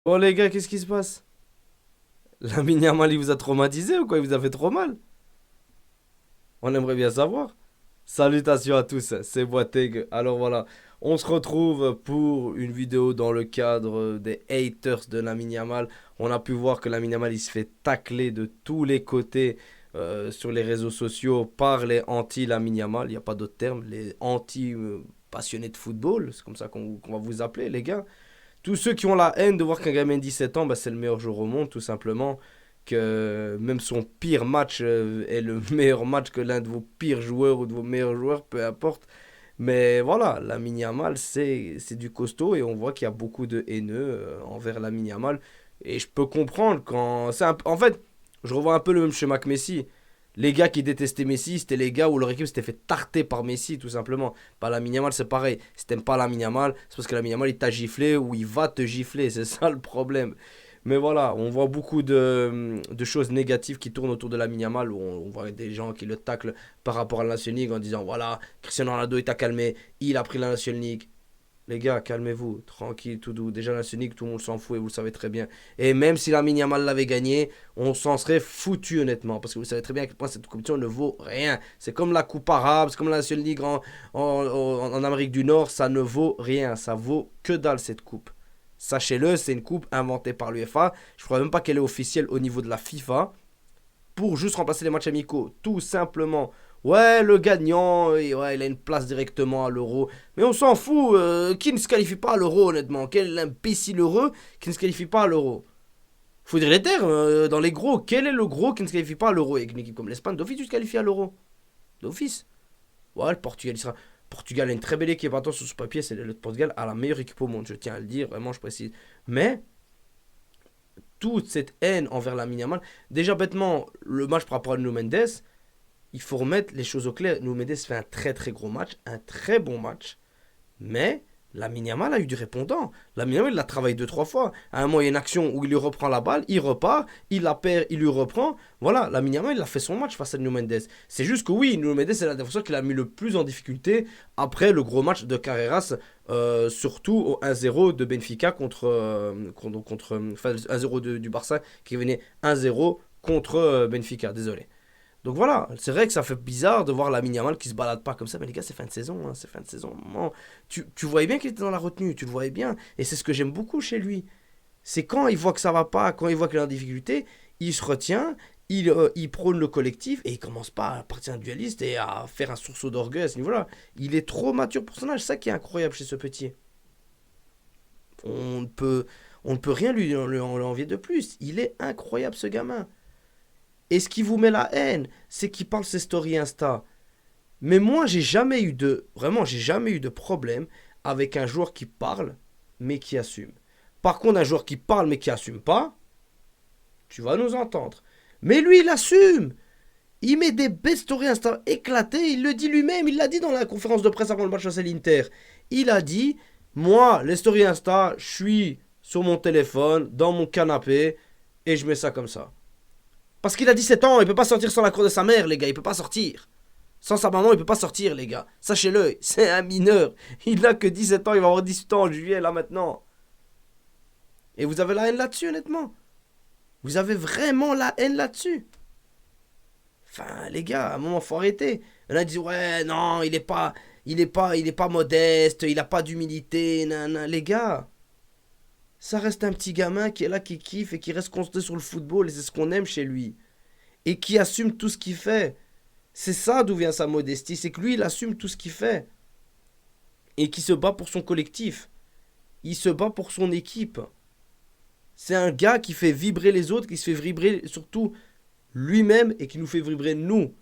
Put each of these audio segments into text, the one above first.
Bon les gars, qu'est-ce qui se passe? Lamine Yamal, il vous a traumatisé ou quoi? Il vous a fait trop mal? On aimerait bien savoir. Salutations à tous, c'est Boiteg. Alors voilà, on se retrouve pour une vidéo dans le cadre des haters de Lamine Yamal. On a pu voir que Lamine Yamal, il se fait tacler de tous les côtés sur les réseaux sociaux par les anti-Lamine Yamal. Il n'y a pas d'autre terme, les anti-passionnés de football. C'est comme ça qu'on va vous appeler, les gars. Tous ceux qui ont la haine de voir qu'un gamin de 17 ans, bah, c'est le meilleur joueur au monde, tout simplement. Que même son pire match est le meilleur match que l'un de vos pires joueurs ou de vos meilleurs joueurs, peu importe. Mais voilà, la Yamal, c'est du costaud et on voit qu'il y a beaucoup de haineux envers la Yamal. Et je peux comprendre quand. En fait, je revois un peu le même schéma que Messi. Les gars qui détestaient Messi, c'était les gars où leur équipe s'était fait tarter par Messi, tout simplement. Pas la Yamal, c'est pareil. Si t'aimes pas la Yamal, c'est parce que la Yamal, il t'a giflé ou il va te gifler. C'est ça le problème. Mais voilà, on voit beaucoup de choses négatives qui tournent autour de la Yamal, où on voit des gens qui le taclent par rapport à la National League en disant voilà, Cristiano Ronaldo il t'a calmé, il a pris la National League. Les gars, calmez-vous, tranquille, tout doux. Déjà, la National League, tout le monde s'en fout et vous le savez très bien. Et même si la Yamal l'avait gagné, on s'en serait foutu honnêtement. Parce que vous savez très bien à quel point cette compétition ne vaut rien. C'est comme la Coupe arabe, c'est comme la National League en Amérique du Nord, ça ne vaut rien. Ça vaut que dalle cette coupe. Sachez-le, c'est une coupe inventée par l'UEFA. Je ne crois même pas qu'elle est officielle au niveau de la FIFA pour juste remplacer les matchs amicaux. Tout simplement. Ouais, le gagnant, ouais, il a une place directement à l'euro. Mais on s'en fout. Qui ne se qualifie pas à l'euro, honnêtement? Quel imbécile heureux qui ne se qualifie pas à l'euro? Faut dire les termes. Dans les gros, quel est le gros qui ne se qualifie pas à l'euro? Avec une équipe comme l'Espagne, d'office, tu te qualifies à l'euro. D'office. Ouais, le Portugal, il sera. Portugal a une très belle équipe. Attention, sur ce papier, c'est le Portugal a la meilleure équipe au monde. Je tiens à le dire, vraiment, je précise. Mais toute cette haine envers la Yamal. Déjà, bêtement, le match par rapport à Nuno Mendes, il faut remettre les choses au clair. Nuno Mendes fait un très très gros match, un très bon match, mais la Yamal a eu du répondant. La Yamal, il l'a travaillé deux, trois fois. À un moment, il y a une action où il lui reprend la balle, il repart, il la perd, il lui reprend. Voilà, la Yamal, il a fait son match face à Nuno Mendes. C'est juste que oui, Nuno Mendes, c'est la défenseur qui l'a mis le plus en difficulté après le gros match de Carreras, surtout au 1-0 de Benfica enfin, 1-0 du Barça qui venait 1-0 contre Benfica, désolé. Donc voilà, c'est vrai que ça fait bizarre de voir la Yamal qui se balade pas comme ça, mais les gars, c'est fin de saison, hein, c'est fin de saison. Non, tu voyais bien qu'il était dans la retenue, tu le voyais bien, et c'est ce que j'aime beaucoup chez lui. C'est quand il voit que ça va pas, quand il voit qu'il est en difficulté, il se retient, il prône le collectif, et il commence pas à partir un dualiste et à faire un sursaut d'orgueil à ce niveau-là. Il est trop mature pour son âge, c'est ça qui est incroyable chez ce petit. On ne peut, on ne peut rien lui envier de plus, il est incroyable ce gamin. Et ce qui vous met la haine, c'est qu'il parle ses stories Insta. Mais moi, j'ai jamais eu de. Vraiment, j'ai jamais eu de problème avec un joueur qui parle, mais qui assume. Par contre, un joueur qui parle, mais qui assume pas, tu vas nous entendre. Mais lui, il assume. Il met des best stories Insta éclatées. Il le dit lui-même. Il l'a dit dans la conférence de presse avant le match face à l'Inter. Il a dit moi, les stories Insta, je suis sur mon téléphone, dans mon canapé, et je mets ça comme ça. Parce qu'il a 17 ans, il peut pas sortir sans l'accord de sa mère, les gars. Il peut pas sortir. Sans sa maman, il peut pas sortir, les gars. Sachez-le, c'est un mineur. Il n'a que 17 ans, il va avoir 18 ans en juillet, là, maintenant. Et vous avez la haine là-dessus, honnêtement. Vous avez vraiment la haine là-dessus. Enfin, les gars, à un moment, faut arrêter. On a dit, ouais, non, il est pas modeste, il a pas d'humilité, nan. Les gars, ça reste un petit gamin qui est là, qui kiffe et qui reste concentré sur le football, et c'est ce qu'on aime chez lui. Et qui assume tout ce qu'il fait. C'est ça d'où vient sa modestie, c'est que lui, il assume tout ce qu'il fait. Et qui se bat pour son collectif. Il se bat pour son équipe. C'est un gars qui fait vibrer les autres, qui se fait vibrer surtout lui-même et qui nous fait vibrer nous.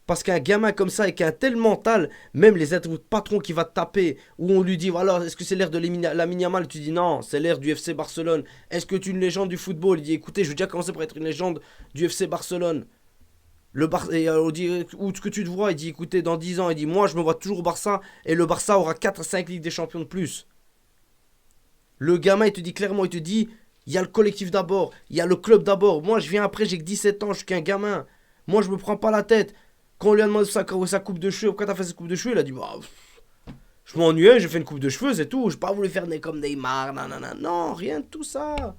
Parce qu'un gamin comme ça, avec un tel mental, même les êtres patrons qui va te taper, où on lui dit, voilà, est-ce que c'est l'ère de la Yamal? Tu dis non, c'est l'ère du FC Barcelone. Est-ce que tu es une légende du football? Il dit, écoutez, je veux déjà commencer par être une légende du FC Barcelone. On dit, où est-ce que tu te vois? Il dit, écoutez, dans 10 ans, il dit, moi, je me vois toujours au Barça, et le Barça aura 4 à 5 Ligues des Champions de plus. Le gamin, il te dit clairement, il te dit, il y a le collectif d'abord, il y a le club d'abord. Moi, je viens après, j'ai que 17 ans, je suis qu'un gamin. Moi, je me prends pas la tête. Quand on lui a demandé sa coupe de cheveux, pourquoi t'as fait cette coupe de cheveux, il a dit, bah, Je m'ennuyais, j'ai fait une coupe de cheveux, c'est tout. J'ai pas voulu faire comme Neymar, nanana. Non, rien de tout ça.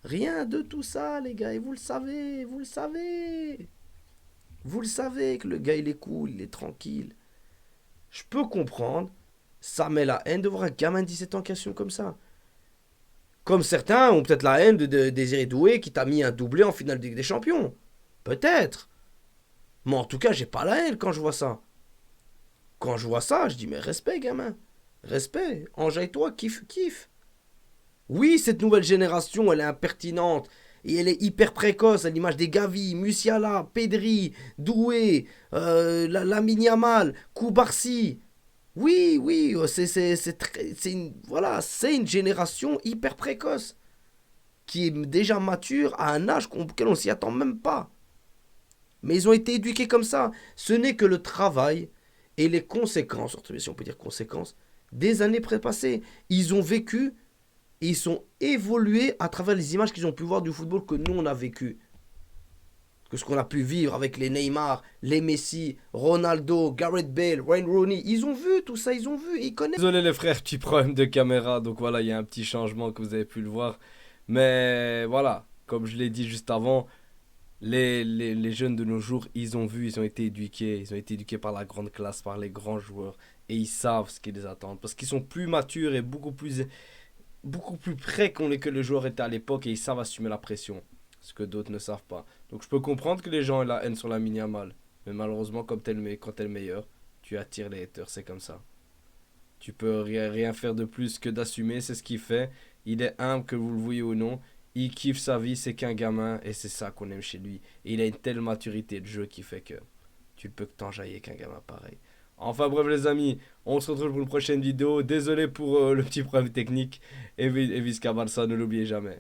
Rien de tout ça, les gars. Et vous le savez, vous le savez. Vous le savez que le gars, il est cool, il est tranquille. Je peux comprendre. Ça met la haine de voir un gamin de 17 ans qui assume comme ça. Comme certains ont peut-être la haine de Désiré Doué qui t'a mis un doublé en finale de Ligue des Champions. Peut-être. Mais en tout cas, j'ai pas la haine quand je vois ça. Quand je vois ça, je dis mais respect, gamin. Respect. Enjaille-toi, kiffe, kiffe. Oui, cette nouvelle génération, elle est impertinente. Et elle est hyper précoce, à l'image des Gavi, Musiala, Pedri, Doué, Lamine Yamal, Koubarsi. Oui, oui, voilà, c'est une génération hyper précoce qui est déjà mature à un âge auquel on s'y attend même pas. Mais ils ont été éduqués comme ça. Ce n'est que le travail et les conséquences, si on peut dire conséquences, des années prépassées. Ils ont vécu et ils sont évolués à travers les images qu'ils ont pu voir du football que nous on a vécu. Que ce qu'on a pu vivre avec les Neymar, les Messi, Ronaldo, Gareth Bale, Wayne Rooney. Ils ont vu tout ça, ils ont vu, ils connaissent. Désolé les frères, petit problème de caméra, donc voilà, il y a un petit changement que vous avez pu le voir. Mais voilà, comme je l'ai dit juste avant, les jeunes de nos jours, ils ont vu, ils ont été éduqués par la grande classe, par les grands joueurs, et ils savent ce qui les attend, parce qu'ils sont plus matures et beaucoup plus près que le joueur était à l'époque, et ils savent assumer la pression, ce que d'autres ne savent pas. Donc je peux comprendre que les gens aient la haine sur la Yamal, mais malheureusement, quand t'es le meilleur, tu attires les haters, c'est comme ça. Tu peux rien faire de plus que d'assumer, c'est ce qu'il fait. Il est humble, que vous le voyez ou non. Il kiffe sa vie, c'est qu'un gamin, et c'est ça qu'on aime chez lui. Et il a une telle maturité de jeu qui fait que tu ne peux que t'enjailler qu'un gamin pareil. Enfin bref les amis, on se retrouve pour une prochaine vidéo. Désolé pour le petit problème technique. Et Visca Barça, ne l'oubliez jamais.